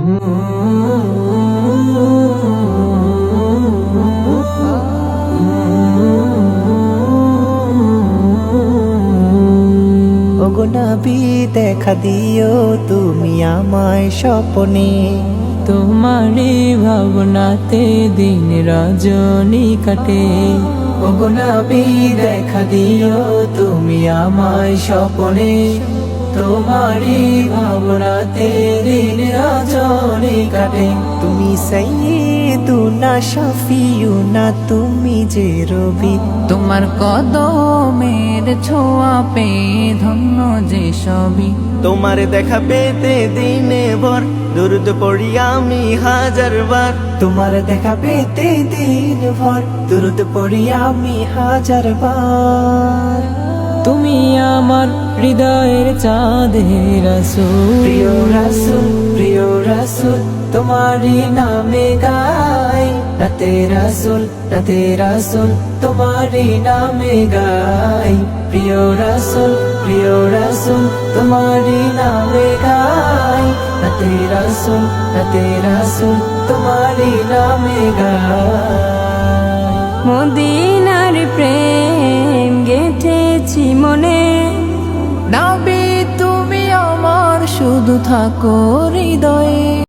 ওগো নবী দেখা দিও তুমি আমায় স্বপ্নে, তোমারি ভাবনাতে দিন রজনী কাটে। ওগো নবী দেখা দিও তুমি আমায় স্বপ্নে, তোমারি ভাবনাতে দিন রজনী কাটে। তুমি সাইয়্যিদুনা শাফিউনা তুমি যে রবি, তোমার কদমের ছোঁয়া পেয়ে ধন্য যে সবই। তোমার দেখা পেতে দিনে ভর দুরুদ পড়ি আমি হাজার বার। তোমার দেখা পেতে দিন ভর দুরুদ পড়ি আমি হাজার বার। তুমি আমার হৃদয়ের চাঁদে রাসূল, প্রিয় রাসূল প্রিয় রাসূল তোমারি নামে গাই। রাতে রাসূল রাতে রাসূল তোমারি নামে গাই। প্রিয় রাসূল তোমারি নামে গাই। রাতে রাসূল তোমারি নামে গাই। মদিনার প্রেম গেঁথেছি মনে, নবী তুমি আমার শুধু থাকো হৃদয়ে।